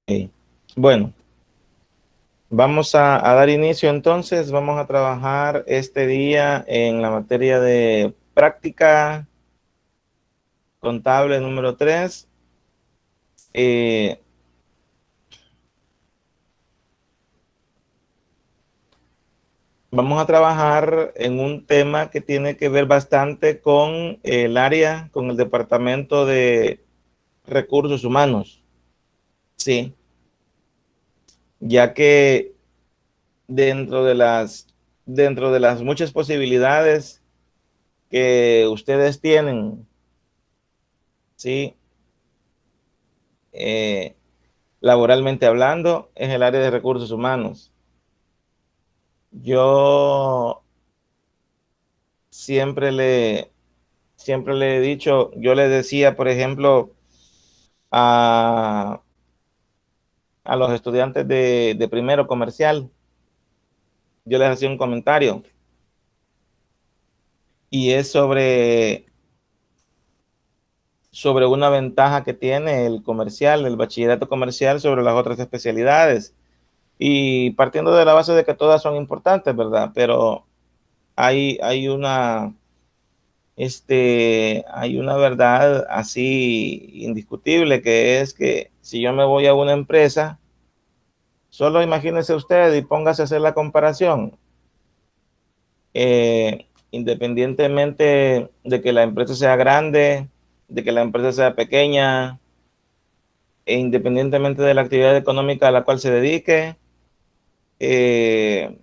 Ok. Bueno, vamos a dar inicio entonces. Vamos a trabajar este día en la materia de práctica contable número 3. Eh, Vamos a trabajar en un tema que tiene que ver bastante con el área, con el departamento de recursos humanos. Sí, ya que dentro de las, dentro de las muchas posibilidades que ustedes tienen, sí, eh, laboralmente hablando, es el área de recursos humanos. Yo siempre le, siempre le he dicho, yo le decía, por ejemplo, a, a los estudiantes de primero comercial, yo les hacía un comentario y es sobre una ventaja que tiene el comercial, el bachillerato comercial sobre las otras especialidades. Y partiendo de la base de que todas son importantes, ¿verdad? Pero hay hay una verdad así indiscutible, que es que si yo me voy a una empresa, solo imagínese usted y póngase a hacer la comparación. Independientemente de que la empresa sea grande, de que la empresa sea pequeña, e independientemente de la actividad económica a la cual se dedique, eh,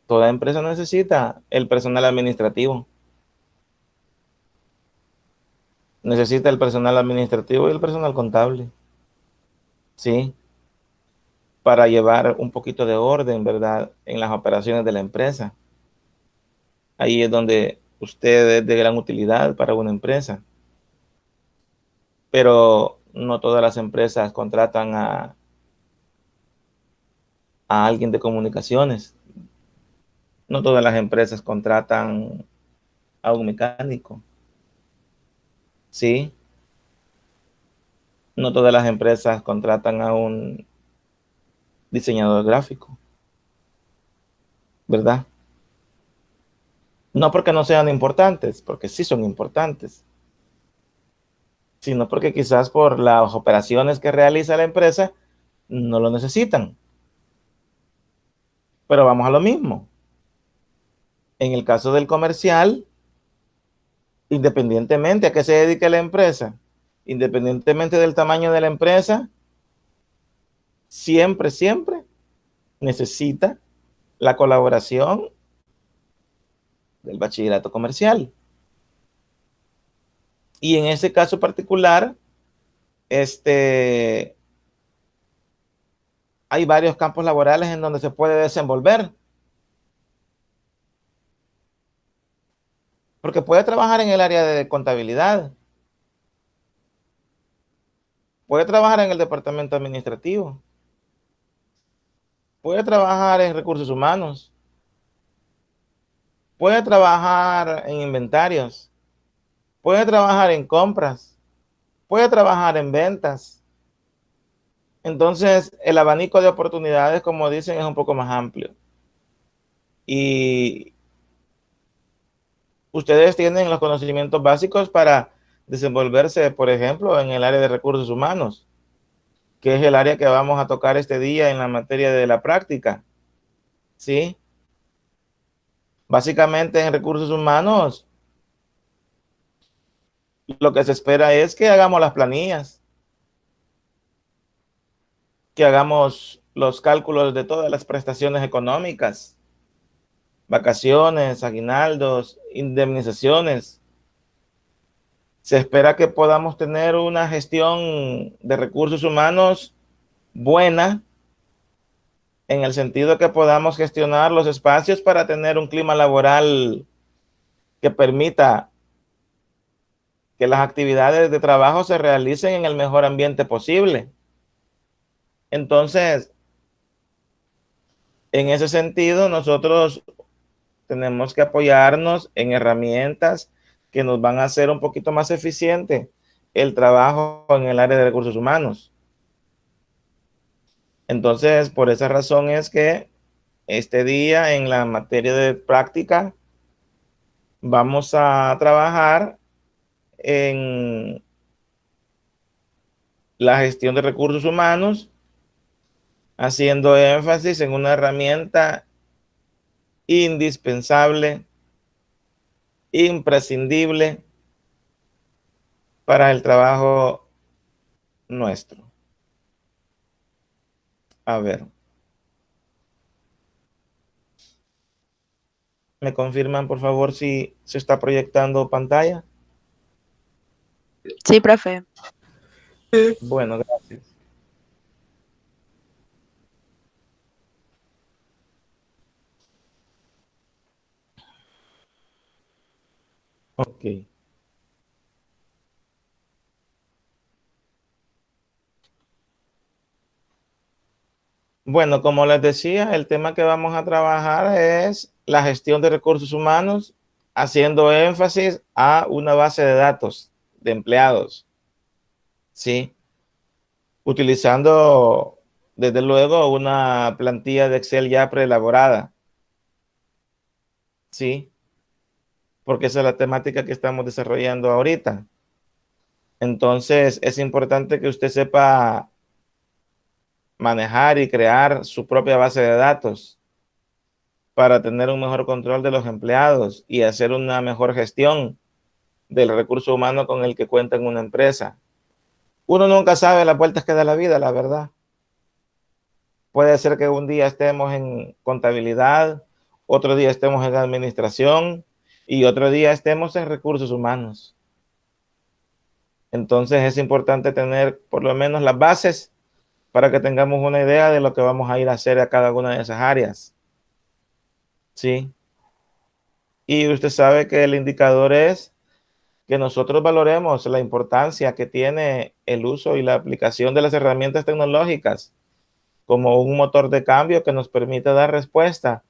toda empresa necesita el personal administrativo. Necesita el personal administrativo y el personal contable, ¿sí? Para llevar un poquito de orden, ¿verdad? En las operaciones de la empresa. Ahí es donde usted es de gran utilidad para una empresa. Pero no todas las empresas contratan a alguien de comunicaciones. No todas las empresas contratan a un mecánico, ¿sí? No todas las empresas contratan a un diseñador gráfico, ¿verdad? No porque no sean importantes, porque sí son importantes, sino porque quizás por las operaciones que realiza la empresa no lo necesitan. Pero vamos a lo mismo. En el caso del comercial, independientemente a qué se dedique la empresa, independientemente del tamaño de la empresa, siempre necesita la colaboración del bachillerato comercial. Y en ese caso particular, este, hay varios campos laborales en donde se puede desenvolver, porque puede trabajar en el área de contabilidad, puede trabajar en el departamento administrativo, puede trabajar en recursos humanos, puede trabajar en inventarios, puede trabajar en compras, puede trabajar en ventas. Entonces, el abanico de oportunidades, como dicen, es un poco más amplio. Y ustedes tienen los conocimientos básicos para desenvolverse, por ejemplo, en el área de recursos humanos, que es el área que vamos a tocar este día en la materia de la práctica, ¿sí? Básicamente en recursos humanos, lo que se espera es que hagamos las planillas, que hagamos los cálculos de todas las prestaciones económicas, vacaciones, aguinaldos, indemnizaciones. Se espera que podamos tener una gestión de recursos humanos buena, en el sentido que podamos gestionar los espacios para tener un clima laboral que permita que las actividades de trabajo se realicen en el mejor ambiente posible. Entonces, en ese sentido, nosotros tenemos que apoyarnos en herramientas que nos van a hacer un poquito más eficiente el trabajo en el área de recursos humanos. Entonces, por esa razón es que este día en la materia de práctica vamos a trabajar en la gestión de recursos humanos, haciendo énfasis en una herramienta indispensable, imprescindible para el trabajo nuestro. A ver, ¿me confirman por favor si se está proyectando pantalla? Sí, profe. Bueno, gracias. Ok. Bueno, como les decía, el tema que vamos a trabajar es la gestión de recursos humanos, haciendo énfasis a una base de datos de empleados, ¿sí? Utilizando, desde luego, una plantilla de Excel ya preelaborada, ¿sí? Porque esa es la temática que estamos desarrollando ahorita. Entonces, es importante que usted sepa manejar y crear su propia base de datos para tener un mejor control de los empleados y hacer una mejor gestión del recurso humano con el que cuenta en una empresa. Uno nunca sabe las vueltas que da la vida, la verdad. Puede ser que un día estemos en contabilidad, otro día estemos en administración y otro día estemos en recursos humanos. Entonces es importante tener por lo menos las bases para que tengamos una idea de lo que vamos a ir a hacer a cada una de esas áreas. ¿Sí? Y usted sabe que el indicador es que nosotros valoremos la importancia que tiene el uso y la aplicación de las herramientas tecnológicas como un motor de cambio que nos permite dar respuesta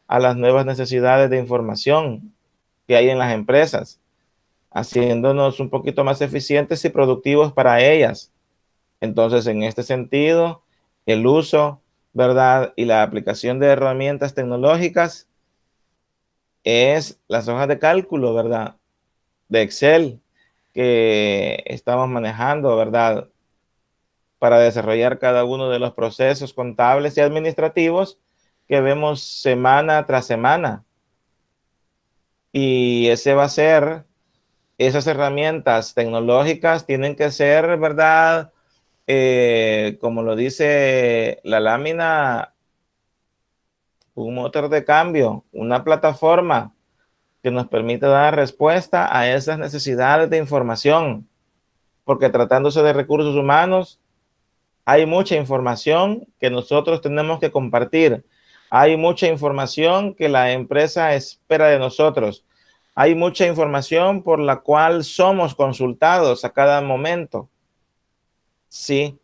a las nuevas necesidades de información que hay en las empresas, haciéndonos un poquito más eficientes y productivos para ellas. Entonces, en este sentido, el uso, ¿verdad? Y la aplicación de herramientas tecnológicas es las hojas de cálculo, ¿verdad? De Excel que estamos manejando, ¿verdad? Para desarrollar cada uno de los procesos contables y administrativos que vemos semana tras semana. Y ese va a ser, esas herramientas tecnológicas tienen que ser, ¿verdad? Como lo dice la lámina, un motor de cambio, una plataforma que nos permite dar respuesta a esas necesidades de información, porque tratándose de recursos humanos, hay mucha información que nosotros tenemos que compartir. Hay mucha información que la empresa espera de nosotros. Hay mucha información por la cual somos consultados a cada momento. Sí.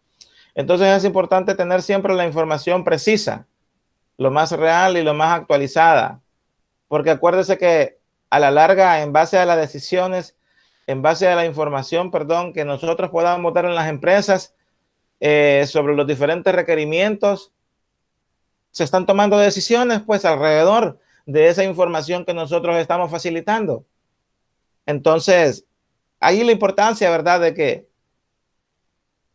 Entonces es importante tener siempre la información precisa, lo más real y lo más actualizada. Porque acuérdese que a la larga, en base a las decisiones, en base a la información, perdón, que nosotros podamos dar en las empresas, sobre los diferentes requerimientos, se están tomando decisiones pues alrededor de esa información que nosotros estamos facilitando. Entonces, ahí la importancia, ¿verdad?, de que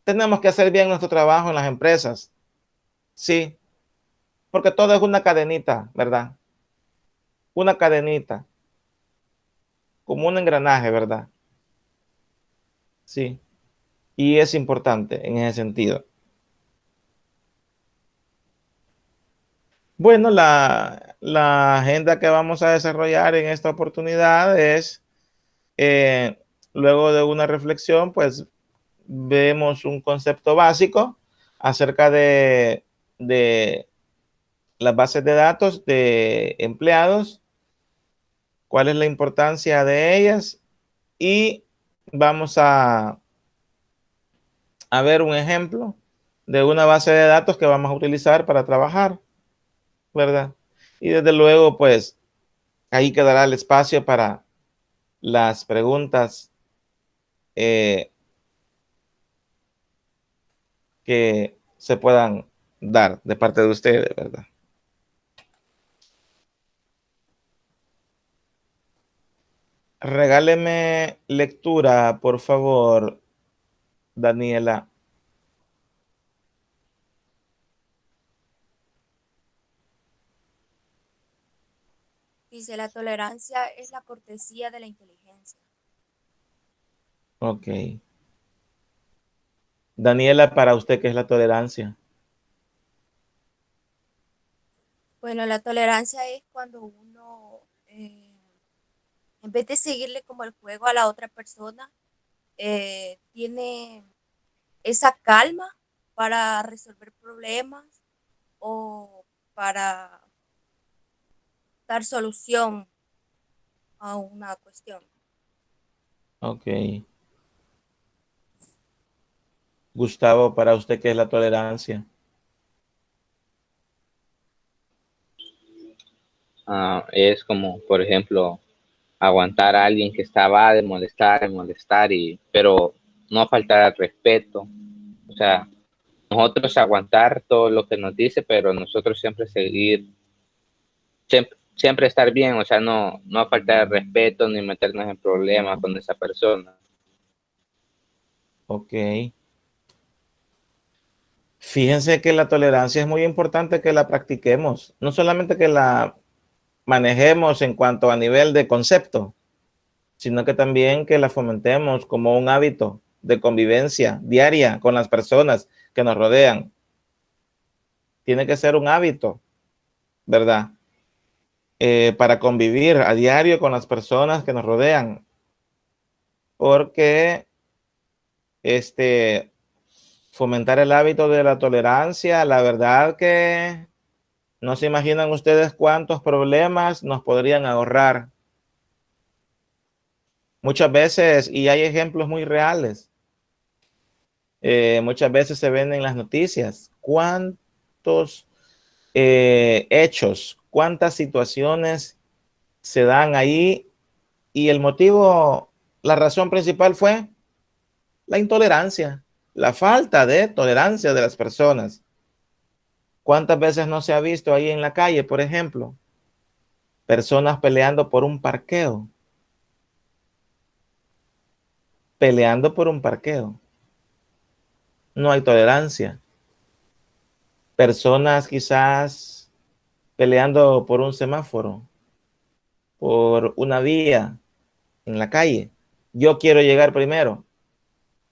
tenemos que hacer bien nuestro trabajo en las empresas. Sí, porque todo es una cadenita, ¿verdad? Una cadenita, como un engranaje, ¿verdad? Sí, y es importante en ese sentido. Bueno, la agenda que vamos a desarrollar en esta oportunidad es, eh, luego de una reflexión, pues vemos un concepto básico acerca de las bases de datos de empleados, cuál es la importancia de ellas y vamos a ver un ejemplo de una base de datos que vamos a utilizar para trabajar, ¿verdad? Y desde luego, pues ahí quedará el espacio para las preguntas eh, que se puedan dar de parte de ustedes, ¿verdad? Regáleme lectura, por favor, Daniela. Dice, la tolerancia es la cortesía de la inteligencia. Ok. Daniela, para usted, ¿qué es la tolerancia? Bueno, la tolerancia es cuando uno, en vez de seguirle como el juego a la otra persona, tiene esa calma para resolver problemas o para dar solución a una cuestión. Ok. Gustavo, para usted, ¿qué es la tolerancia? Es como, por ejemplo, aguantar a alguien que estaba de molestar, pero no faltar al respeto. O sea, nosotros aguantar todo lo que nos dice, pero nosotros siempre seguir, siempre estar bien, o sea, no faltar al respeto ni meternos en problemas con esa persona. Ok. Fíjense que la tolerancia es muy importante que la practiquemos, no solamente que la manejemos en cuanto a nivel de concepto, sino que también que la fomentemos como un hábito de convivencia diaria con las personas que nos rodean. Tiene que ser un hábito, ¿verdad? Para convivir a diario con las personas que nos rodean, porque este, fomentar el hábito de la tolerancia, la verdad que no se imaginan ustedes cuántos problemas nos podrían ahorrar. Muchas veces, y hay ejemplos muy reales, muchas veces se ven en las noticias, cuántos hechos, cuántas situaciones se dan ahí y el motivo, la razón principal fue la intolerancia, la falta de tolerancia de las personas. ¿Cuántas veces no se ha visto ahí en la calle, por ejemplo, personas peleando por un parqueo? Peleando por un parqueo. No hay tolerancia. Personas quizás peleando por un semáforo, por una vía en la calle. Yo quiero llegar primero.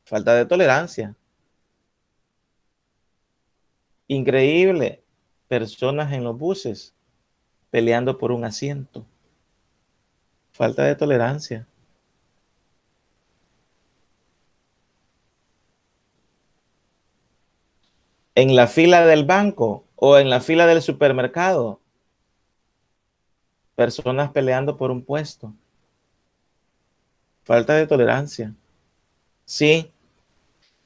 Falta de tolerancia. Increíble. Personas en los buses peleando por un asiento. Falta de tolerancia. En la fila del banco o en la fila del supermercado, personas peleando por un puesto. Falta de tolerancia. Sí,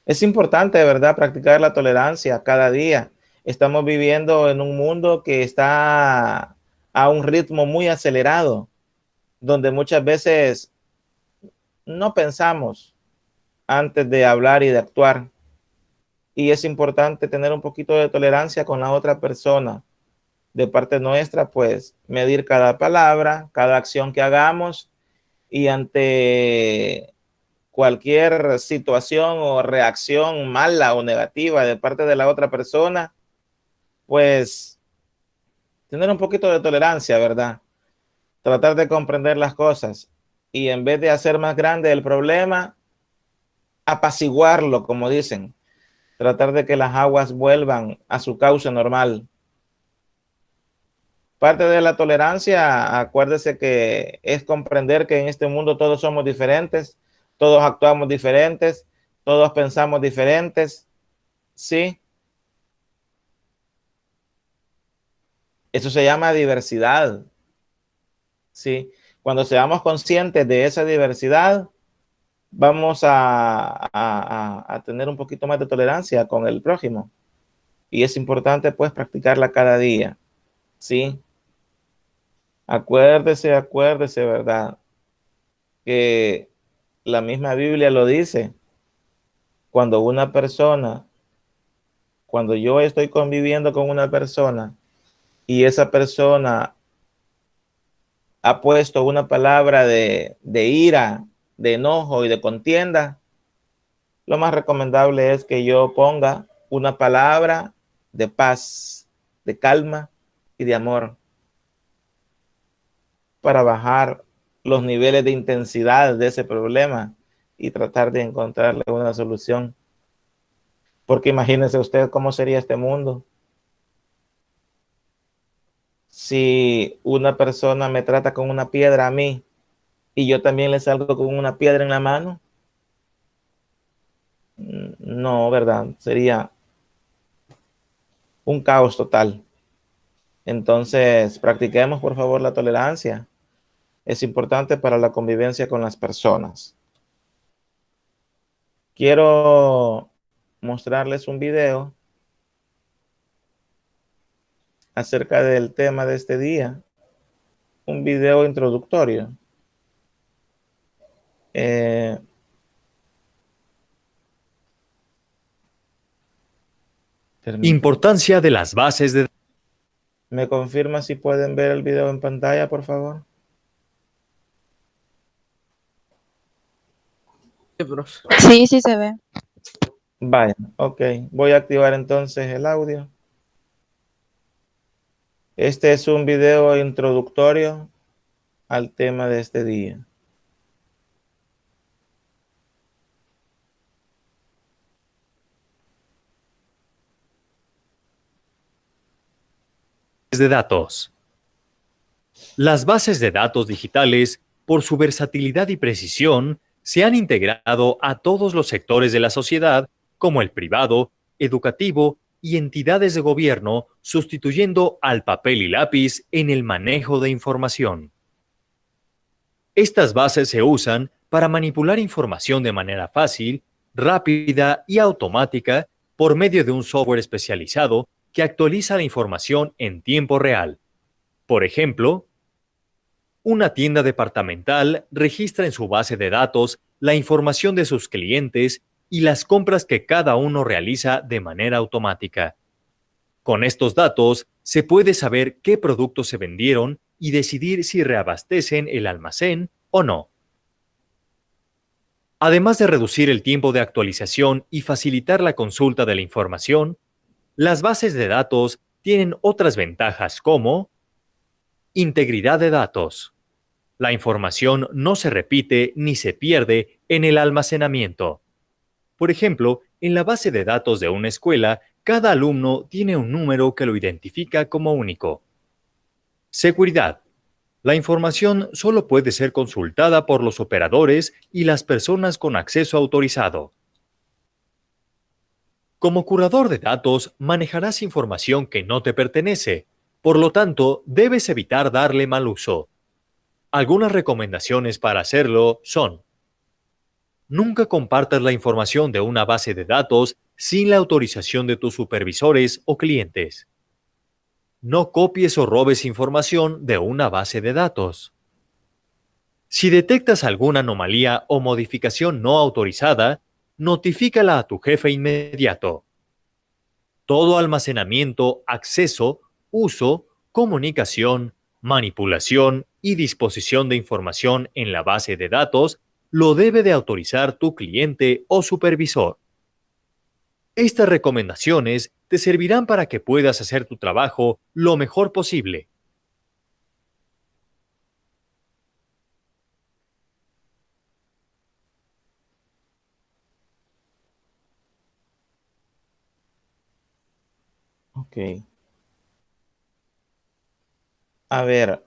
es importante, de verdad, practicar la tolerancia cada día. Estamos viviendo en un mundo que está a un ritmo muy acelerado, donde muchas veces no pensamos antes de hablar y de actuar. Y es importante tener un poquito de tolerancia con la otra persona. De parte nuestra, pues medir cada palabra, cada acción que hagamos y ante cualquier situación o reacción mala o negativa de parte de la otra persona, pues tener un poquito de tolerancia, ¿verdad? Tratar de comprender las cosas y en vez de hacer más grande el problema, apaciguarlo, como dicen, tratar de que las aguas vuelvan a su cauce normal. Parte de la tolerancia, acuérdese que es comprender que en este mundo todos somos diferentes, todos actuamos diferentes, todos pensamos diferentes, ¿sí? Eso se llama diversidad, ¿sí? Cuando seamos conscientes de esa diversidad, vamos a tener un poquito más de tolerancia con el prójimo. Y es importante, pues, practicarla cada día, ¿sí? Acuérdese, ¿verdad? Que la misma Biblia lo dice. Cuando una persona Cuando yo estoy conviviendo con una persona y esa persona ha puesto una palabra de ira, de enojo y de contienda, lo más recomendable es que yo ponga una palabra de paz, de calma y de amor para bajar los niveles de intensidad de ese problema y tratar de encontrarle una solución. Porque imagínense usted cómo sería este mundo si una persona me trata con una piedra a mí y yo también le salgo con una piedra en la mano. No, ¿verdad? Sería un caos total. Entonces, practiquemos por favor la tolerancia. Es importante para la convivencia con las personas. Quiero mostrarles un video acerca del tema de este día, un video introductorio. Eh, Importancia de las bases de... ¿Me confirma si pueden ver el video en pantalla, por favor? Sí, sí se ve. Vaya, ok. Voy a activar entonces el audio. Este es un video introductorio al tema de este día. datos. Las bases de datos digitales, por su versatilidad y precisión, se han integrado a todos los sectores de la sociedad, como el privado, educativo y entidades de gobierno, sustituyendo al papel y lápiz en el manejo de información. Estas bases se usan para manipular información de manera fácil, rápida y automática por medio de un software especializado que actualiza la información en tiempo real. Por ejemplo, una tienda departamental registra en su base de datos la información de sus clientes y las compras que cada uno realiza de manera automática. Con estos datos se puede saber qué productos se vendieron y decidir si reabastecen el almacén o no. Además de reducir el tiempo de actualización y facilitar la consulta de la información, las bases de datos tienen otras ventajas como integridad de datos. La información no se repite ni se pierde en el almacenamiento. Por ejemplo, en la base de datos de una escuela, cada alumno tiene un número que lo identifica como único. Seguridad. La información solo puede ser consultada por los operadores y las personas con acceso autorizado. Como curador de datos, manejarás información que no te pertenece, por lo tanto, debes evitar darle mal uso. Algunas recomendaciones para hacerlo son: nunca compartas la información de una base de datos sin la autorización de tus supervisores o clientes. No copies o robes información de una base de datos. Si detectas alguna anomalía o modificación no autorizada, notifícala a tu jefe inmediato. Todo almacenamiento, acceso, uso, comunicación, manipulación y disposición de información en la base de datos lo debe de autorizar tu cliente o supervisor. Estas recomendaciones te servirán para que puedas hacer tu trabajo lo mejor posible. Ok. A ver,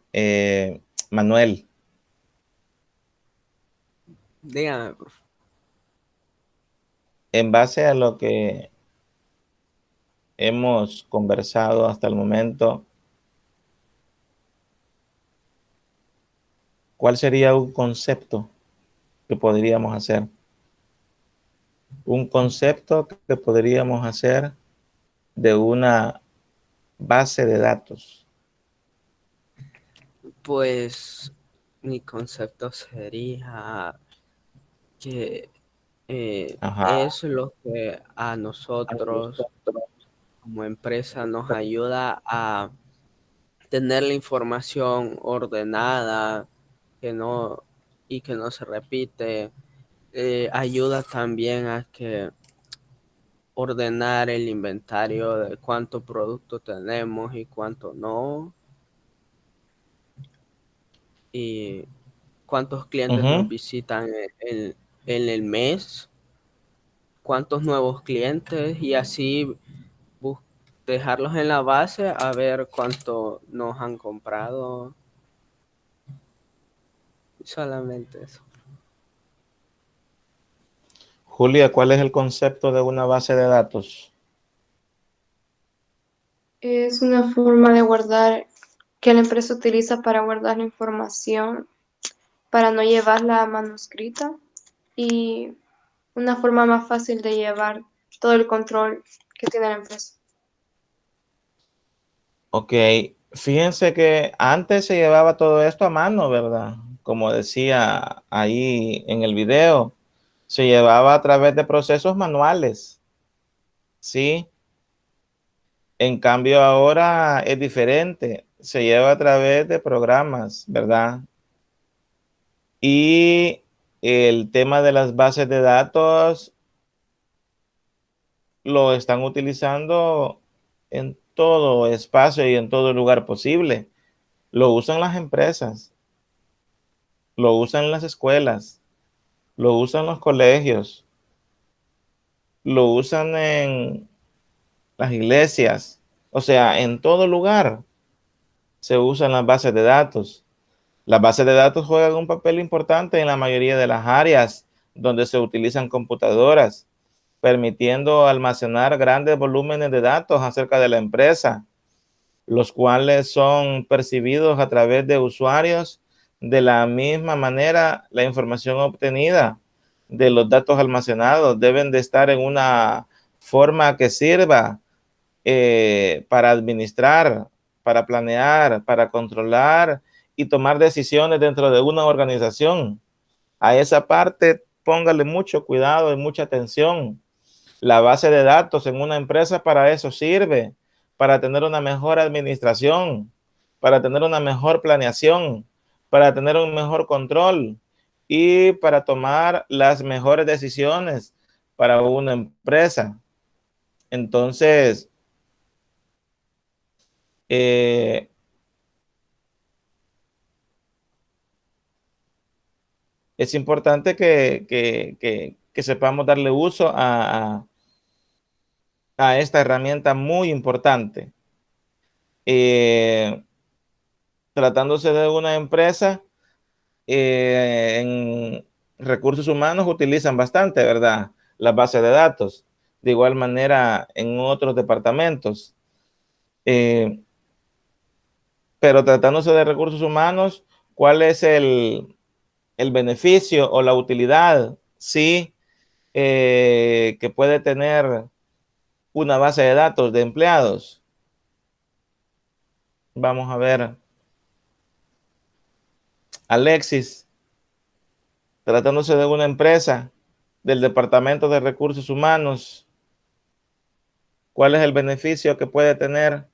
Manuel, Dígame, profe. en base a lo que hemos conversado hasta el momento, ¿cuál sería un concepto que podríamos hacer? Un concepto que podríamos hacer de una base de datos. Pues mi concepto sería que Ajá. es lo que a nosotros como empresa nos ayuda a tener la información ordenada y que no se repite. Ayuda también a que ordenar el inventario de cuánto producto tenemos y cuánto no, y cuántos clientes nos visitan en el mes, cuántos nuevos clientes, y así dejarlos en la base a ver cuánto nos han comprado. Solamente eso. Julia, ¿cuál es el concepto de una base de datos? Es una forma de guardar que la empresa utiliza para guardar la información, para no llevarla manuscrita y una forma más fácil de llevar todo el control que tiene la empresa. Ok, fíjense que antes se llevaba todo esto a mano, ¿verdad? Como decía ahí en el video, se llevaba a través de procesos manuales, ¿sí? En cambio ahora es diferente, se lleva a través de programas, ¿verdad? Y el tema de las bases de datos lo están utilizando en todo espacio y en todo lugar posible. Lo usan las empresas, lo usan las escuelas, lo usan los colegios, lo usan en las iglesias, o sea, en todo lugar se usan las bases de datos. Las bases de datos juegan un papel importante en la mayoría de las áreas donde se utilizan computadoras, permitiendo almacenar grandes volúmenes de datos acerca de la empresa, los cuales son percibidos a través de usuarios. De la misma manera, la información obtenida de los datos almacenados deben de estar en una forma que sirva para administrar, para planear, para controlar y tomar decisiones dentro de una organización. A esa parte póngale mucho cuidado y mucha atención. La base de datos en una empresa para eso sirve, para tener una mejor administración, para tener una mejor planeación, para tener un mejor control y para tomar las mejores decisiones para una empresa. Entonces, es importante que sepamos darle uso a esta herramienta muy importante. Tratándose de una empresa, en recursos humanos utilizan bastante, ¿verdad? Las bases de datos. De igual manera en otros departamentos. Pero tratándose de recursos humanos, ¿cuál es el beneficio o la utilidad? Sí, que puede tener una base de datos de empleados. Vamos a ver. Alexis, tratándose de una empresa del Departamento de Recursos Humanos, ¿cuál es el beneficio que puede tener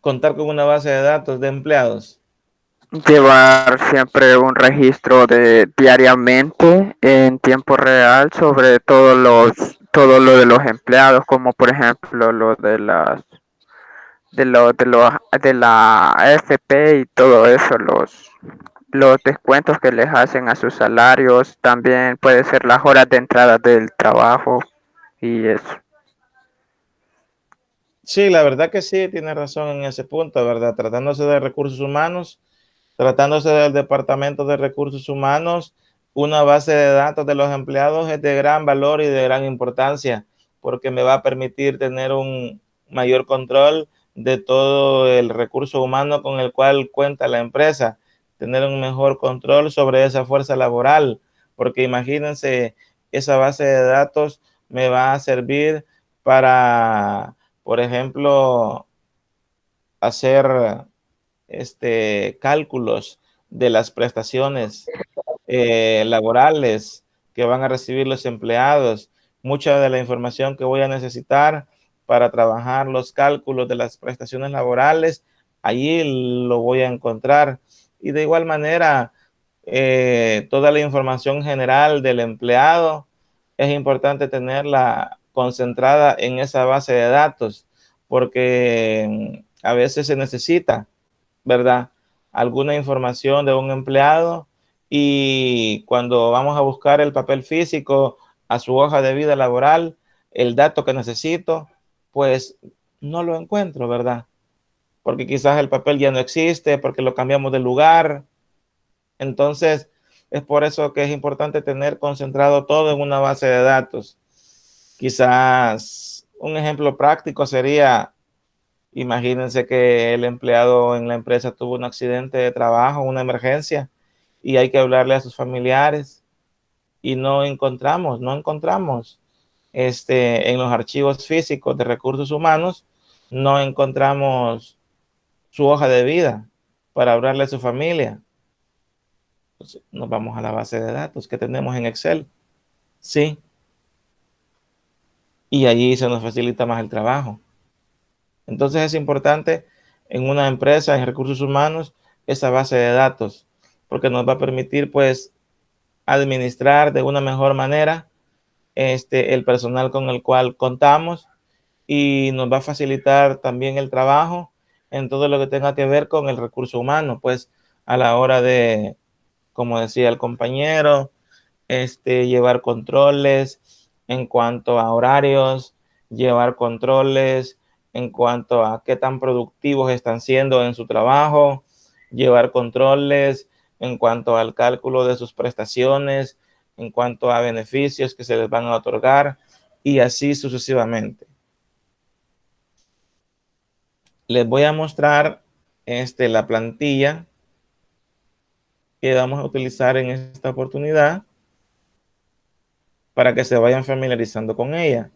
contar con una base de datos de empleados? Llevar siempre un registro de diariamente en tiempo real sobre todo lo de los empleados, como por ejemplo lo de de la AFP y todo eso, los descuentos que les hacen a sus salarios, también puede ser las horas de entrada del trabajo y eso. Sí, la verdad que sí, tiene razón en ese punto, ¿verdad? Tratándose de recursos humanos, tratándose del Departamento de Recursos Humanos, una base de datos de los empleados es de gran valor y de gran importancia, porque me va a permitir tener un mayor control de todo el recurso humano con el cual cuenta la empresa, tener un mejor control sobre esa fuerza laboral, porque imagínense, esa base de datos me va a servir para, por ejemplo, hacer cálculos de las prestaciones laborales que van a recibir los empleados. mucha de la información que voy a necesitar para trabajar los cálculos de las prestaciones laborales, allí lo voy a encontrar. Y de igual manera, toda la información general del empleado es importante tenerla concentrada en esa base de datos, porque a veces se necesita, ¿verdad?, alguna información de un empleado, y cuando vamos a buscar el papel físico a su hoja de vida laboral, el dato que necesito, pues no lo encuentro, ¿verdad? Porque quizás el papel ya no existe, porque lo cambiamos de lugar. Entonces, es por eso que es importante tener concentrado todo en una base de datos. Quizás un ejemplo práctico sería: imagínense que el empleado en la empresa tuvo un accidente de trabajo, una emergencia, y hay que hablarle a sus familiares, y no encontramos en los archivos físicos de recursos humanos, no encontramos su hoja de vida para hablarle a su familia. Entonces, nos vamos a la base de datos que tenemos en Excel, sí, y allí se nos facilita más el trabajo. Entonces es importante en una empresa, en recursos humanos, esa base de datos, porque nos va a permitir, pues, administrar de una mejor manera el personal con el cual contamos, y nos va a facilitar también el trabajo en todo lo que tenga que ver con el recurso humano, pues a la hora de, como decía el compañero, llevar controles en cuanto a horarios, llevar controles en cuanto a qué tan productivos están siendo en su trabajo, llevar controles en cuanto al cálculo de sus prestaciones, en cuanto a beneficios que se les van a otorgar, y así sucesivamente. Les voy a mostrar la plantilla que vamos a utilizar en esta oportunidad para que se vayan familiarizando con ella.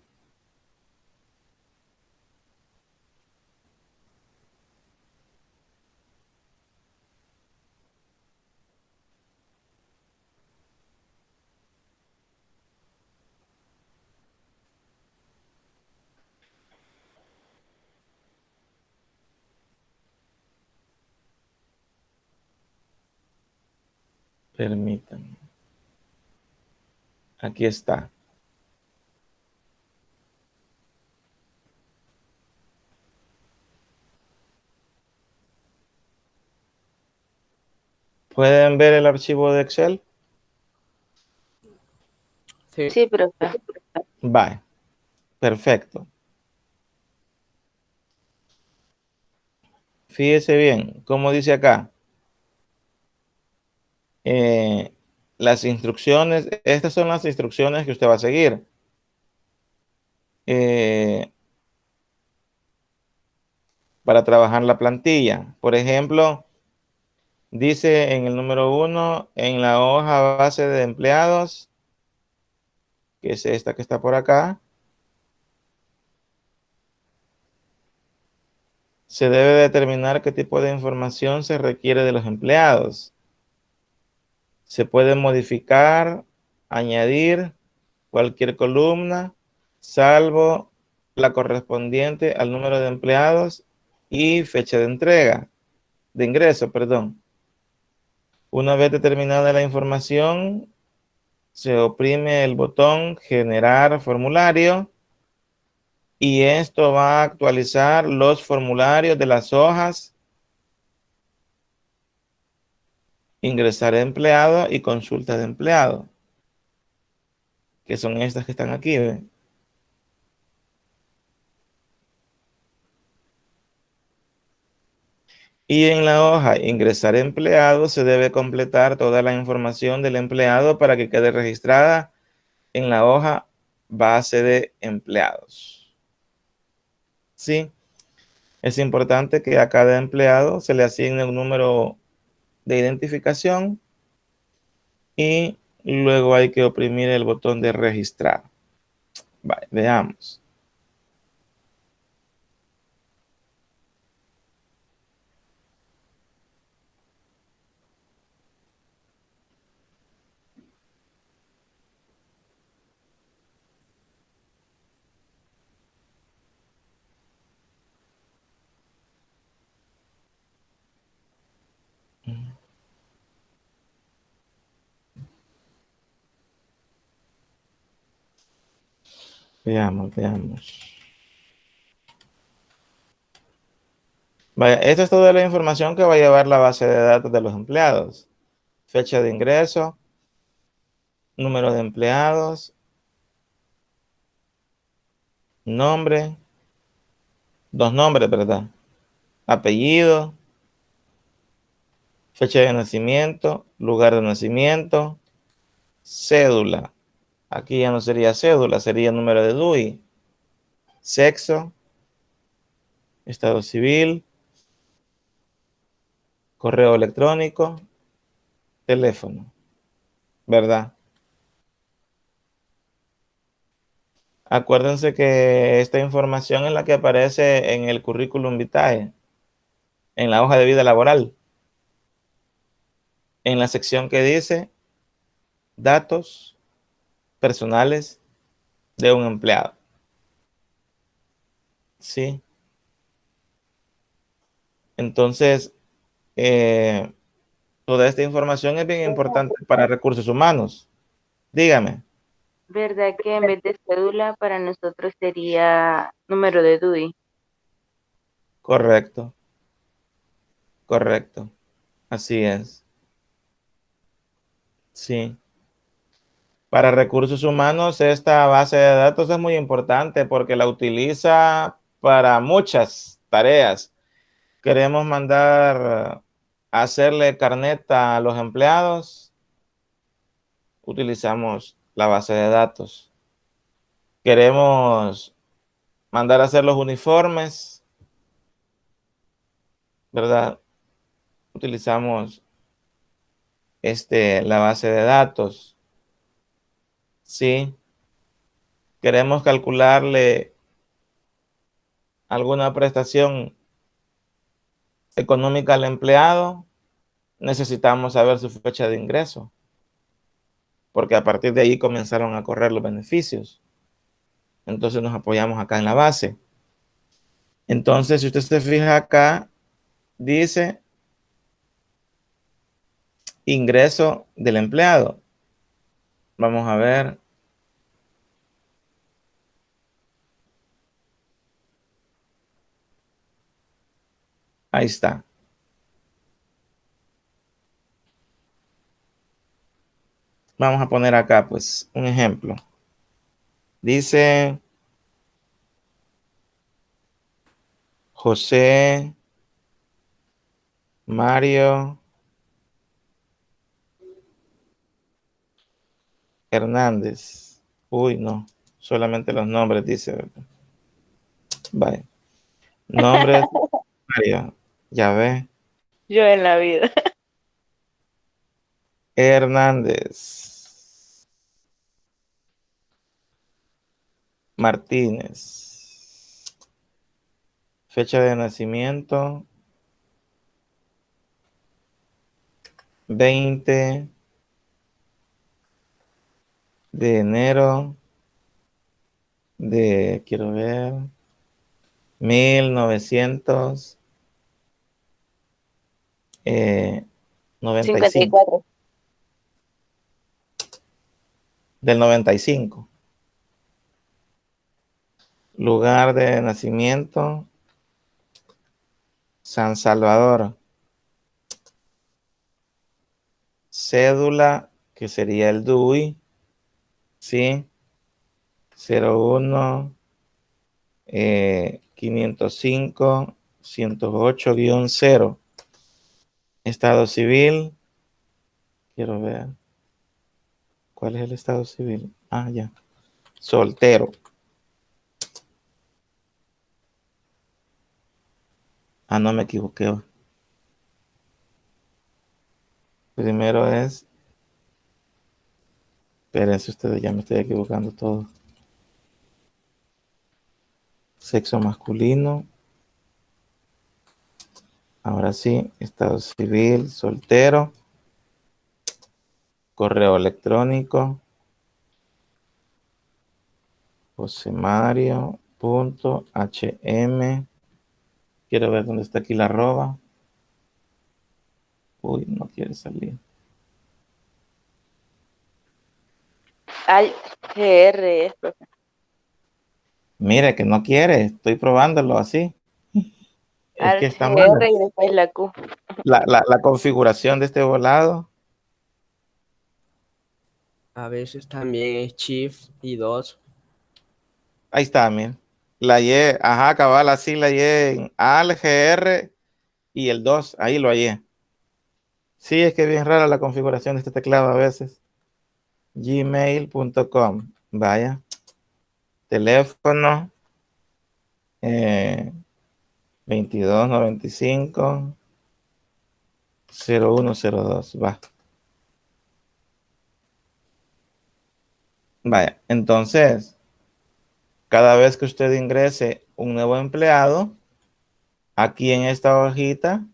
Permítanme. Aquí está. ¿Pueden ver el archivo de Excel? Sí, profe. Vale, perfecto. Fíjese bien, como dice acá, las instrucciones, estas son las instrucciones que usted va a seguir. Para trabajar la plantilla. Por ejemplo, dice en el número 1, en la hoja base de empleados, que es esta que está por acá, se debe determinar qué tipo de información se requiere de los empleados. Se puede modificar, añadir cualquier columna, salvo la correspondiente al número de empleados y fecha de entrega, de ingreso, perdón. Una vez determinada la información, se oprime el botón generar formulario, y esto va a actualizar los formularios de las hojas ingresar empleado y consulta de empleado, que son estas que están aquí, ¿ven? Y en la hoja ingresar empleado se debe completar toda la información del empleado para que quede registrada en la hoja base de empleados. Sí, es importante que a cada empleado se le asigne un número de identificación, y luego hay que oprimir el botón de registrar. Vale, veamos. Veamos, veamos. Vaya, esta es toda la información que va a llevar la base de datos de los empleados. Fecha de ingreso, número de empleados, nombre, dos nombres, ¿verdad? Apellido, fecha de nacimiento, lugar de nacimiento, cédula. Aquí ya no sería cédula, sería número de DUI. Sexo, estado civil, correo electrónico, teléfono, ¿verdad? Acuérdense que esta información es la que aparece en el currículum vitae, en la hoja de vida laboral, en la sección que dice datos personales de un empleado. ¿Sí? Entonces, toda esta información es bien importante para recursos humanos. Dígame. ¿Verdad que en vez de cédula para nosotros sería número de DUI? Correcto, correcto. Así es. Sí. Para recursos humanos, esta base de datos es muy importante porque la utiliza para muchas tareas. Queremos mandar a hacerle carneta a los empleados, utilizamos la base de datos. Queremos mandar a hacer los uniformes, ¿verdad? Utilizamos la base de datos. Sí. Queremos calcularle alguna prestación económica al empleado, necesitamos saber su fecha de ingreso, porque a partir de ahí comenzaron a correr los beneficios. Entonces nos apoyamos acá en la base. Entonces, si usted se fija acá, dice ingreso del empleado. Vamos a ver. Ahí está. Vamos a poner acá, pues, un ejemplo. Dice José Mario Hernández. Uy, no. Solamente los nombres dice, ¿verdad? Vale. Nombres, Mario. Ya ve. Yo en la vida. Hernández. Martínez. Fecha de nacimiento. 20 de enero de, quiero ver, 1995. 54. Del 95. Lugar de nacimiento, San Salvador. Cédula, que sería el DUI, ¿sí? 01 505 108-0. Estado civil, quiero ver. ¿Cuál es el estado civil? Ah, ya. Soltero. Ah, no me equivoqué. Primero es. Espérense ustedes, ya me estoy equivocando todo. Sexo masculino. Ahora sí, estado civil, soltero. Correo electrónico. josemario.hm. Quiero ver dónde está aquí la arroba. Uy, no quiere salir. Ay, GR es, profe. Mire que no quiere, estoy probándolo así. Es que Alt está GR mal. y después la Q. La configuración de este volado. A veces también es Shift y 2. Ahí está, miren. La Y, ajá, cabal, así la Y en AL, GR y el 2, ahí lo hallé. Sí, es que es bien rara la configuración de este teclado a veces. Gmail.com, vaya. Teléfono 2295-0102, va. Vaya, entonces, cada vez que usted ingrese un nuevo empleado, aquí en esta hojita,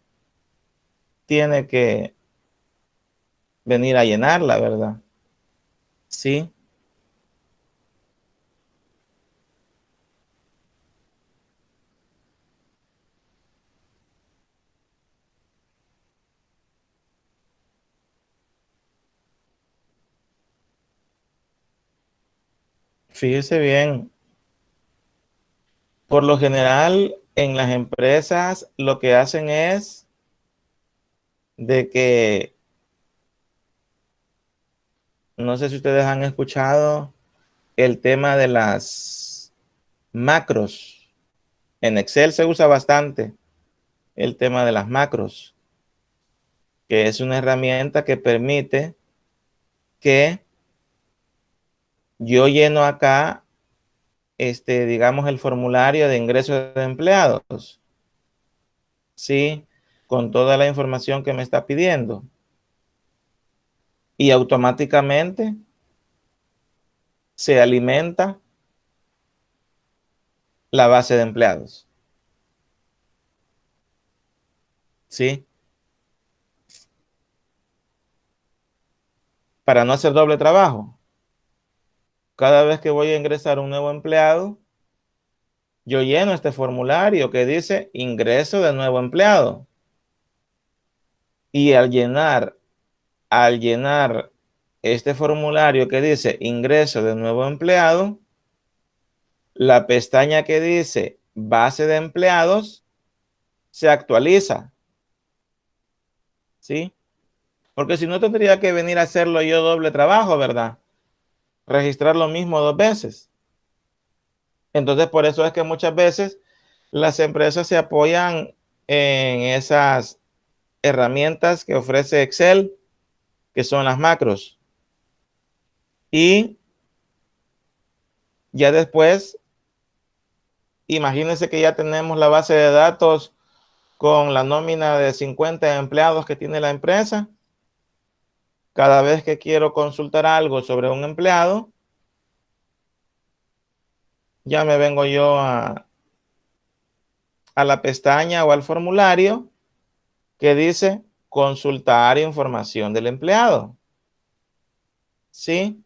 tiene que venir a llenarla, ¿verdad? Sí. Fíjese bien, por lo general en las empresas lo que hacen es de que, no sé si ustedes han escuchado el tema de las macros. En Excel se usa bastante el tema de las macros, que es una herramienta que permite que yo lleno acá, digamos, el formulario de ingreso de empleados, ¿sí? Con toda la información que me está pidiendo. Y automáticamente se alimenta la base de empleados, ¿sí? Para no hacer doble trabajo. Cada vez que voy a ingresar un nuevo empleado, yo lleno este formulario que dice ingreso de nuevo empleado. Y al llenar este formulario que dice ingreso de nuevo empleado, la pestaña que dice base de empleados se actualiza, ¿sí? Porque si no tendría que venir a hacerlo yo doble trabajo, ¿verdad? Registrar lo mismo dos veces. Entonces, por eso es que muchas veces las empresas se apoyan en esas herramientas que ofrece Excel, que son las macros. Y ya después, imagínense que ya tenemos la base de datos con la nómina de 50 empleados que tiene la empresa. Cada vez que quiero consultar algo sobre un empleado, ya me vengo yo a la pestaña o al formulario que dice consultar información del empleado. ¿Sí?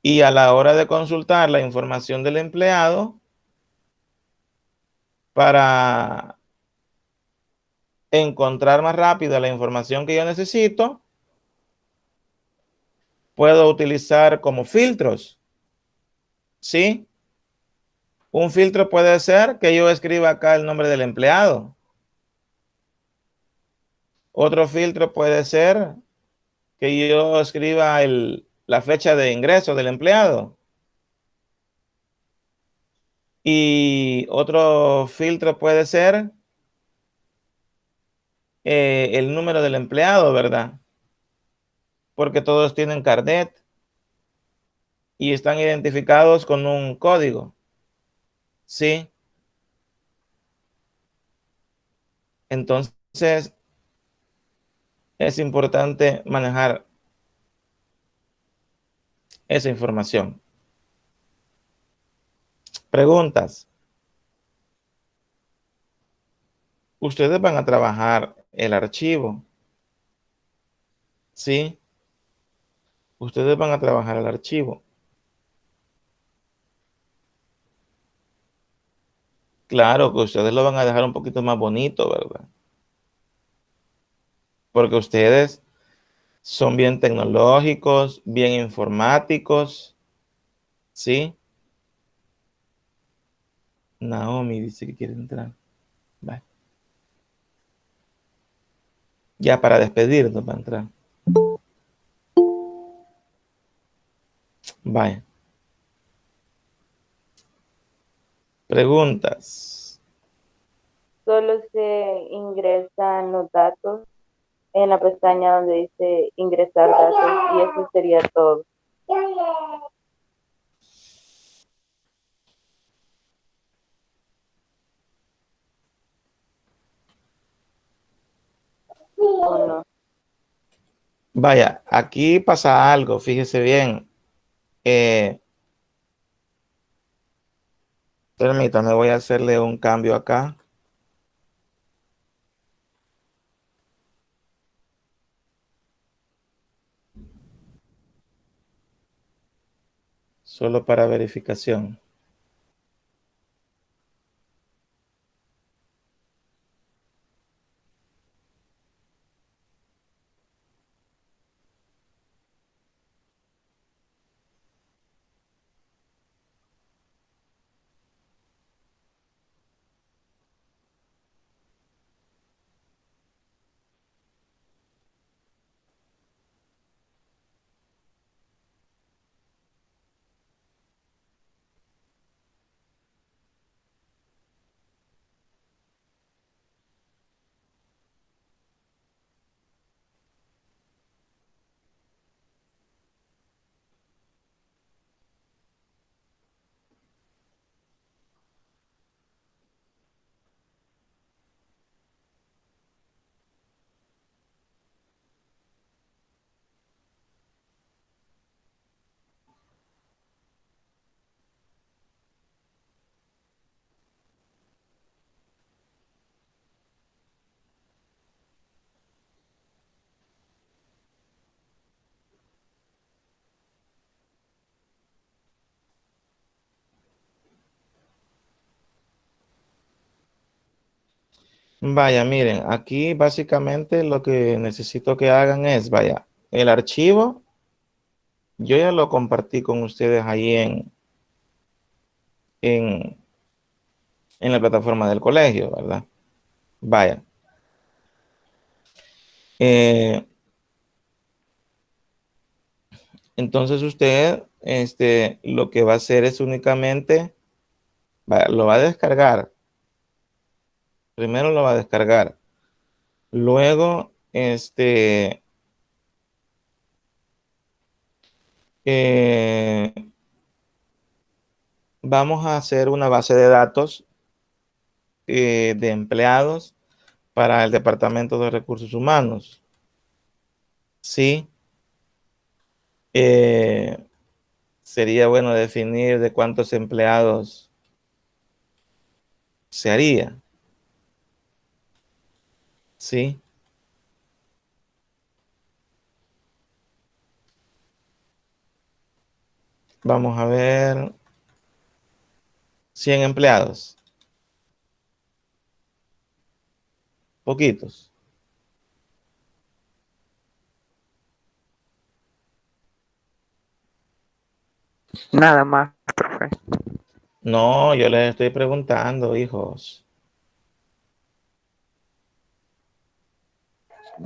Y a la hora de consultar la información del empleado, para encontrar más rápido la información que yo necesito, puedo utilizar como filtros. ¿Sí? Un filtro puede ser que yo escriba acá el nombre del empleado. Otro filtro puede ser que yo escriba la fecha de ingreso del empleado. Y otro filtro puede ser el número del empleado, ¿verdad? Porque todos tienen carnet y están identificados con un código. ¿Sí? Entonces, es importante manejar esa información. Preguntas. Ustedes van a trabajar el archivo. ¿Sí? Ustedes van a trabajar el archivo. Claro que ustedes lo van a dejar un poquito más bonito, ¿verdad? Porque ustedes son bien tecnológicos, bien informáticos, ¿Sí? Naomi dice que quiere entrar. Vale. Ya para despedirnos va a entrar. Vaya. Preguntas. Solo se ingresan los datos en la pestaña donde dice ingresar datos y eso sería todo. ¿O no? Vaya, aquí pasa algo, fíjese bien. Permítame, voy a hacerle un cambio acá. Solo para verificación. Vaya, miren, aquí básicamente lo que necesito que hagan es, vaya, el archivo, yo ya lo compartí con ustedes ahí en, en la plataforma del colegio, ¿verdad? Vaya. Entonces usted, lo que va a hacer es únicamente, lo va a descargar. Primero lo va a descargar. Luego, eh, vamos a hacer una base de datos de empleados para el Departamento de Recursos Humanos. Sí. Sería bueno definir de cuántos empleados se haría. Sí. Vamos a ver. 100 empleados. Poquitos. Nada más, profe. No, yo les estoy preguntando, hijos.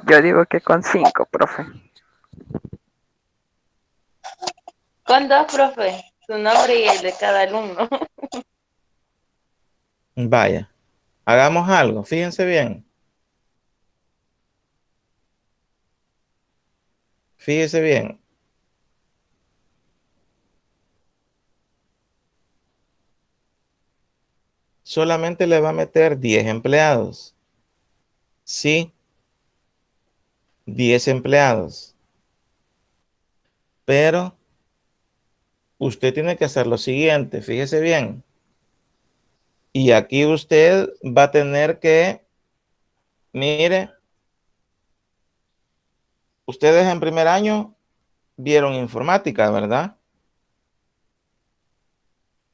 Yo digo que con 5, profe. Con dos, profe, su nombre y el de cada alumno. Vaya, hagamos algo, fíjense bien. Fíjense bien. Solamente le va a meter 10 empleados. Sí, 10 empleados. Pero usted tiene que hacer lo siguiente, fíjese bien. Y aquí usted va a tener que, mire, ustedes en primer año vieron informática, ¿verdad?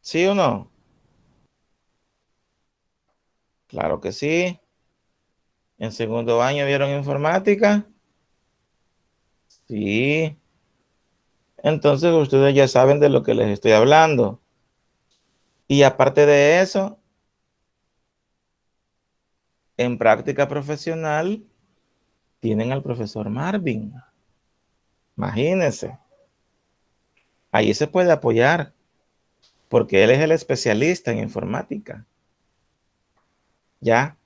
¿Sí o no? Claro que sí. En segundo año vieron informática. Sí. Entonces ustedes ya saben de lo que les estoy hablando. Y aparte de eso, en práctica profesional tienen al profesor Marvin. Imagínense. Ahí se puede apoyar, porque él es el especialista en informática. ¿Ya?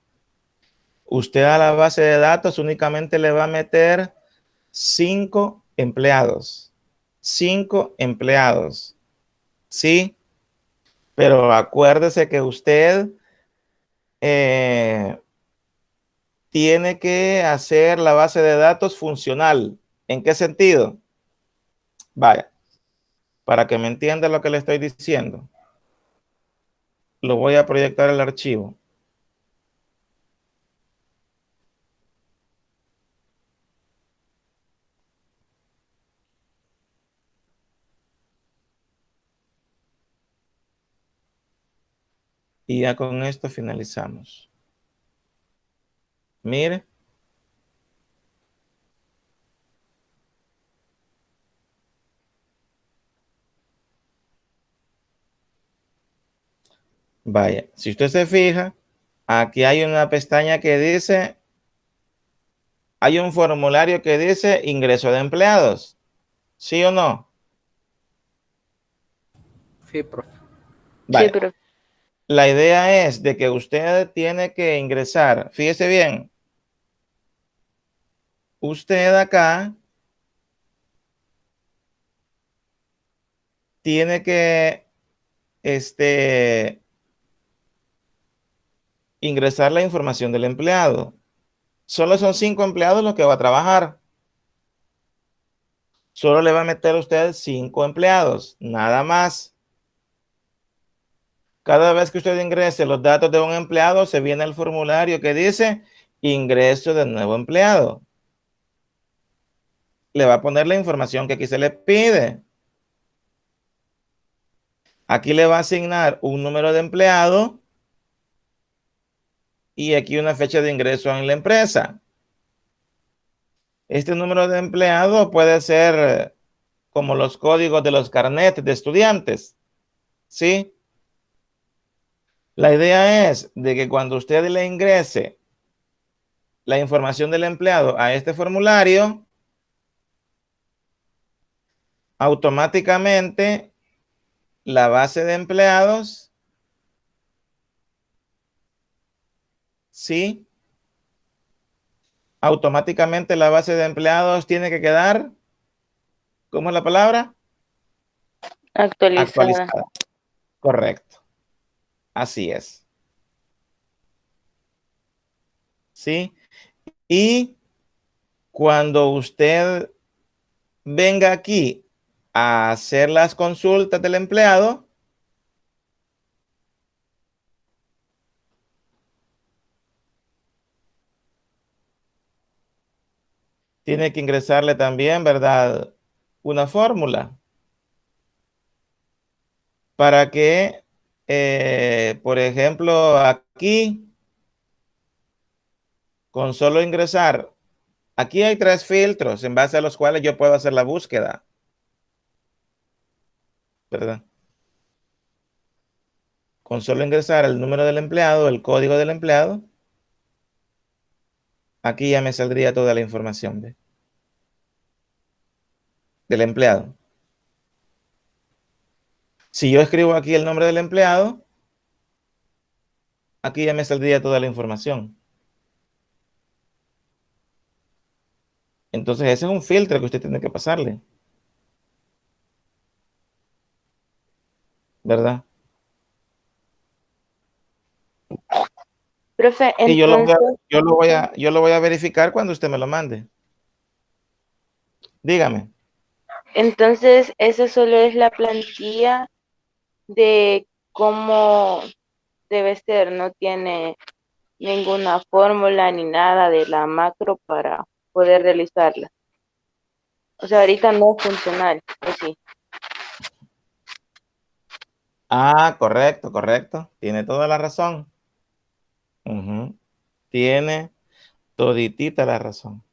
Usted a la base de datos únicamente le va a meter 5 empleados. 5 empleados. ¿Sí? Pero acuérdese que usted tiene que hacer la base de datos funcional. ¿En qué sentido? Vaya, para que me entienda lo que le estoy diciendo, lo voy a proyectar el archivo. Y ya con esto finalizamos. Mire. Vaya, si usted se fija, aquí hay una pestaña que dice, hay un formulario que dice ingreso de empleados. ¿Sí o no? Sí, profe. Vaya. Sí, profe. La idea es de que usted tiene que ingresar. Fíjese bien. Usted acá tiene que ingresar la información del empleado. Solo son 5 empleados los que va a trabajar. Solo le va a meter a usted 5 empleados, nada más. Cada vez que usted ingrese los datos de un empleado, se viene el formulario que dice ingreso de nuevo empleado. Le va a poner la información que aquí se le pide. Aquí le va a asignar un número de empleado y aquí una fecha de ingreso en la empresa. Este número de empleado puede ser como los códigos de los carnets de estudiantes. ¿Sí? La idea es de que cuando usted le ingrese la información del empleado a este formulario, automáticamente la base de empleados, sí, automáticamente la base de empleados tiene que quedar, ¿cómo es la palabra? Actualizada. Actualizada. Correcto. Así es. ¿Sí? Y cuando usted venga aquí a hacer las consultas del empleado, tiene que ingresarle también, ¿verdad? Una fórmula para que, por ejemplo, aquí, con solo ingresar, aquí hay 3 filtros en base a los cuales yo puedo hacer la búsqueda, ¿verdad? Con solo ingresar el número del empleado, el código del empleado, aquí ya me saldría toda la información del empleado. Si yo escribo aquí el nombre del empleado, aquí ya me saldría toda la información. Entonces ese es un filtro que usted tiene que pasarle, ¿verdad? Profe, Y yo entonces, yo lo voy a verificar cuando usted me lo mande. Dígame. entonces esa solo es la plantilla de cómo debe ser, no tiene ninguna fórmula ni nada de la macro para poder realizarla. O sea, ahorita no es funcional, ¿o sí? Ah, correcto, correcto. Tiene toda la razón. Ujú. Tiene toditita la razón.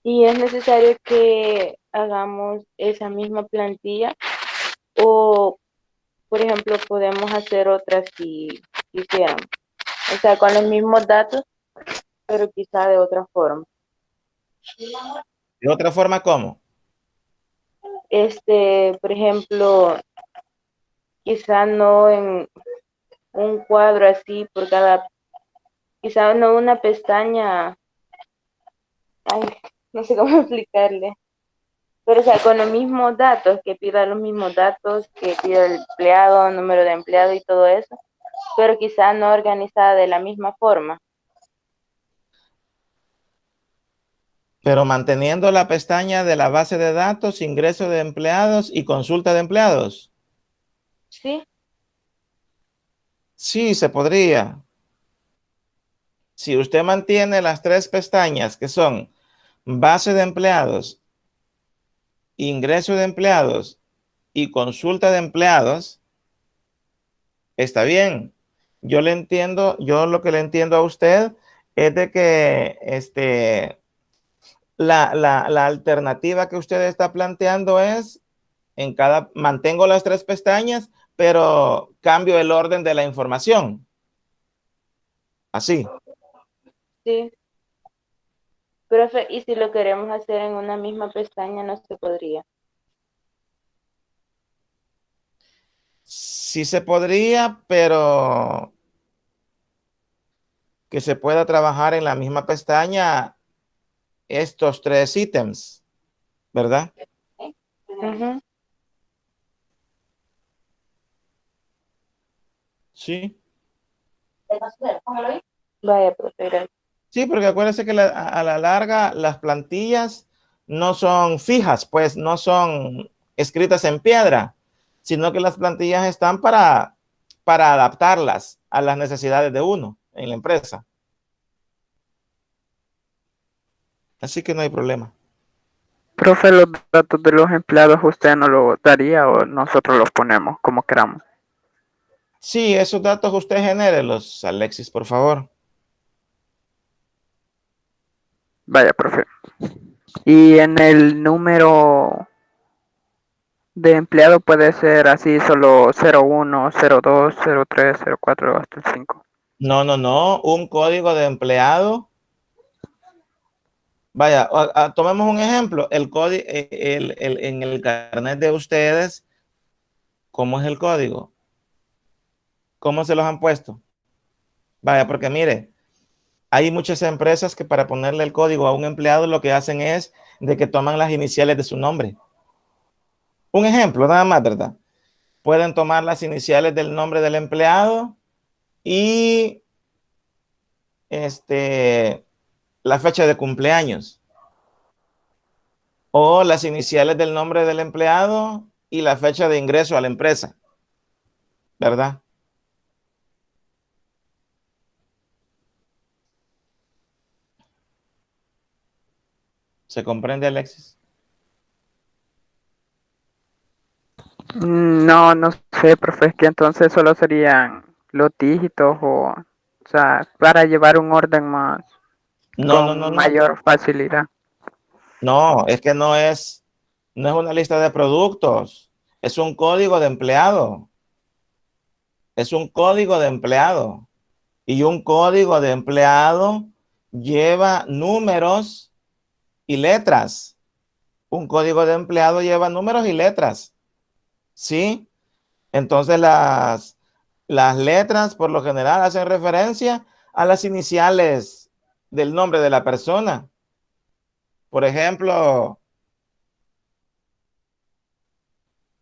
Y es necesario que hagamos esa misma plantilla o, por ejemplo, podemos hacer otra si quisiéramos. O sea, con los mismos datos, pero quizá de otra forma. ¿De otra forma cómo? Por ejemplo, quizá no en un cuadro así por cada, quizá no una pestaña, ay, no sé cómo explicarle. Pero, o sea, con los mismos datos, que pida los mismos datos, que pida el empleado, número de empleado y todo eso, pero quizá no organizada de la misma forma. Pero manteniendo la pestaña de la base de datos, ingreso de empleados y consulta de empleados. Sí, Sí, se podría. Si usted mantiene las tres pestañas que son base de empleados, ingreso de empleados y consulta de empleados, está bien. Yo le entiendo, yo lo que le entiendo a usted es de que la alternativa que usted está planteando es mantengo las tres pestañas, pero cambio el orden de la información. Así. sí. Profe, ¿y si lo queremos hacer en una misma pestaña, no se podría? Sí se podría, pero que se pueda trabajar en la misma pestaña estos tres ítems, ¿verdad? Ujú. Sí. Vaya, profe, gracias. Sí, porque acuérdense que a la larga las plantillas no son fijas, pues no son escritas en piedra, sino que las plantillas están para adaptarlas a las necesidades de uno en la empresa. Así que no hay problema. Profe, los datos de los empleados usted no los daría o nosotros los ponemos como queramos. Sí, esos datos usted genérelos, Alexis, por favor. Vaya, profe. Y en el número de empleado puede ser así solo 01, 02, 03, 04 hasta el 5. No, no, no. Un código de empleado. Vaya, tomemos un ejemplo. El código, en el carnet de ustedes, ¿cómo es el código? ¿Cómo se los han puesto? Vaya, porque mire, hay muchas empresas que para ponerle el código a un empleado lo que hacen es de que toman las iniciales de su nombre. Un ejemplo, nada más, ¿verdad? Pueden tomar las iniciales del nombre del empleado y la fecha de cumpleaños. O las iniciales del nombre del empleado y la fecha de ingreso a la empresa, ¿verdad? ¿Se comprende, Alexis? No, no sé, profe, es que entonces solo serían los dígitos o sea, para llevar un orden más No, no, no, con no. mayor facilidad. No, es que no es una lista de productos, es un código de empleado. Es un código de empleado. Y un código de empleado lleva números y letras. Un código de empleado lleva números y letras. ¿Sí? Entonces las letras por lo general hacen referencia a las iniciales del nombre de la persona. Por ejemplo,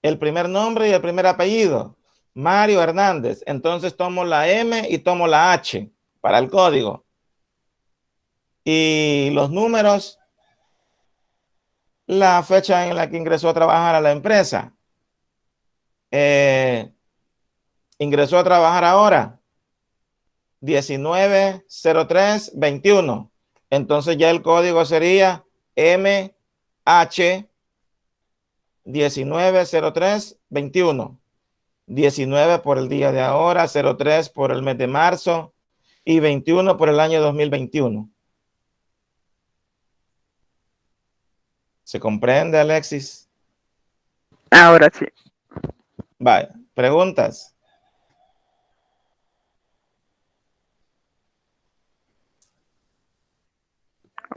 el primer nombre y el primer apellido, Mario Hernández. Entonces tomo la M y tomo la H para el código. Y los números, la fecha en la que ingresó a trabajar a la empresa. Ingresó a trabajar ahora, 190321. Entonces ya el código sería MH 190321. 19 por el día de ahora, 03 por el mes de marzo y 21 por el año 2021. ¿Se comprende, Alexis? Ahora sí. Vaya, preguntas.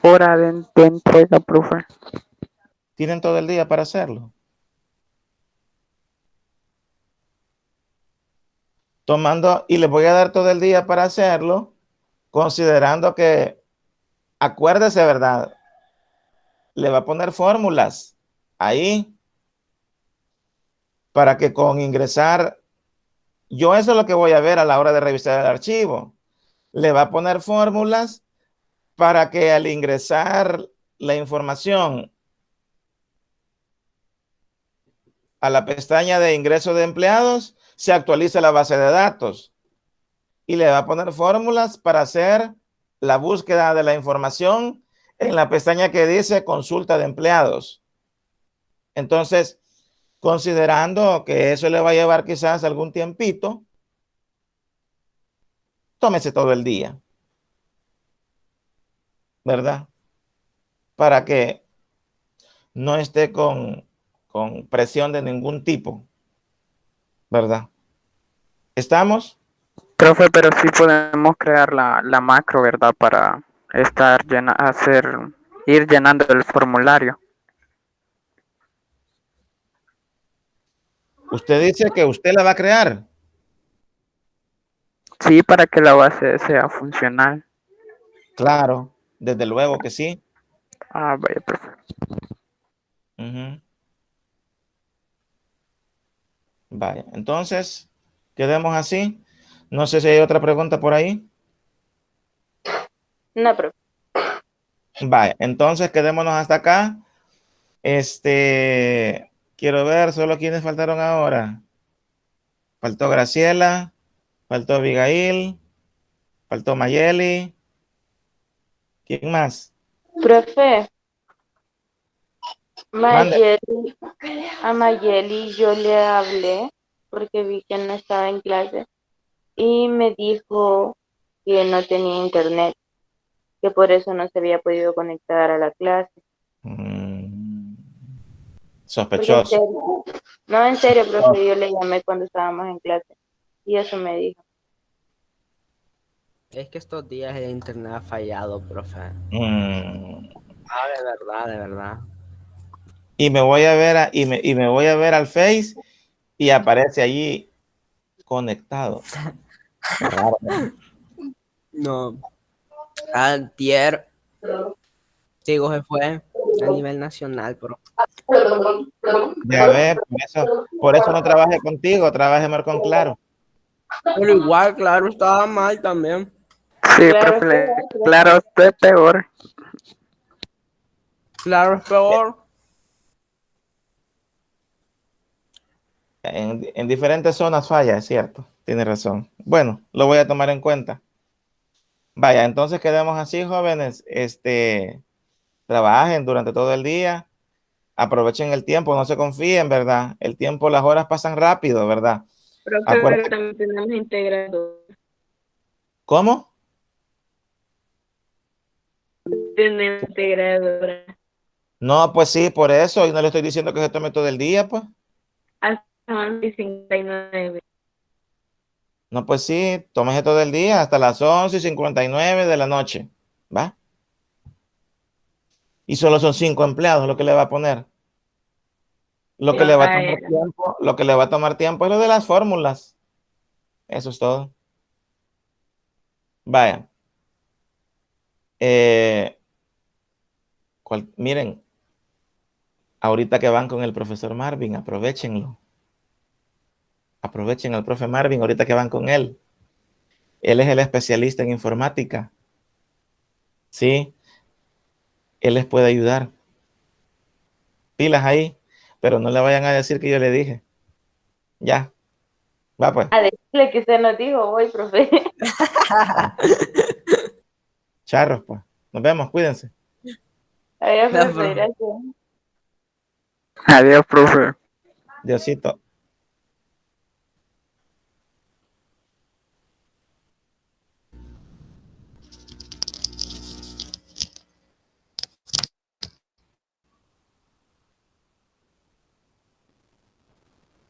Hora de entrega, profe. ¿Tienen todo el día para hacerlo? Tomando, y les voy a dar todo el día para hacerlo, considerando que, acuérdese, ¿verdad? Le va a poner fórmulas ahí para que con ingresar, yo eso es lo que voy a ver a la hora de revisar el archivo. Le va a poner fórmulas para que al ingresar la información a la pestaña de ingreso de empleados, se actualice la base de datos y le va a poner fórmulas para hacer la búsqueda de la información en la pestaña que dice consulta de empleados. Entonces, considerando que eso le va a llevar quizás algún tiempito, tómese todo el día, ¿verdad? Para que no esté con presión de ningún tipo, ¿verdad? ¿Estamos? Profe, pero sí podemos crear la macro, ¿verdad? Para ir llenando el formulario. Usted dice que usted la va a crear. Sí, para que la base sea funcional. Claro, desde luego que sí. Ah, vaya, profe. Vaya, entonces, quedemos así. No sé si hay otra pregunta por ahí. No, profe. Vaya, entonces quedémonos hasta acá. Quiero ver solo quiénes faltaron ahora. Faltó Graciela, faltó Abigail, faltó Mayeli. ¿Quién más? Profe, Mande. A Mayeli yo le hablé porque vi que no estaba en clase y me dijo que no tenía internet, que por eso no se había podido conectar a la clase. Porque en Sospechoso. serio, no, en serio, profe, yo le llamé cuando estábamos en clase y eso me dijo. Es que estos días el internet ha fallado, profe. Mm. Ah, de verdad, de verdad. Y me voy a ver y me voy a ver al Face y aparece allí conectado. Qué raro, ¿no? No. Antier, digo, se fue a nivel nacional, pero Ya ver, por eso no trabajé contigo, trabajé mejor con Claro. igual, claro, estaba mal también. Sí, Claro, profe, claro, usted es peor. Claro, es peor. En diferentes zonas falla, es cierto. Tiene razón. Bueno, lo voy a tomar en cuenta. Vaya, entonces quedemos así, jóvenes. Trabajen durante todo el día. Aprovechen el tiempo, no se confíen, ¿verdad? El tiempo, las horas pasan rápido, ¿verdad? profe, pero Acuérdense. también tenemos integrado. ¿Cómo? Tenemos integradora. No, pues sí, por eso. Y no le estoy diciendo que se tome todo el día, pues. Hasta 11:59. No, pues sí, tómese todo el día hasta las 11:59 de la noche. ¿Va? Y solo son 5 empleados lo que le va a poner. Lo que le va a tomar tiempo, lo que le va a tomar tiempo es lo de las fórmulas. Eso es todo. Vaya. Miren, ahorita que van con el profesor Marvin, aprovechenlo. Aprovechen al profe Marvin ahorita que van con él. Él es el especialista en informática. Sí, él les puede ayudar. Pilas ahí, pero no le vayan a decir que yo le dije. Ya, va pues. A decirle que usted nos dijo hoy, profe. Charros, pues. Nos vemos, cuídense. Adiós, profe, gracias. Adiós, profe. Diosito.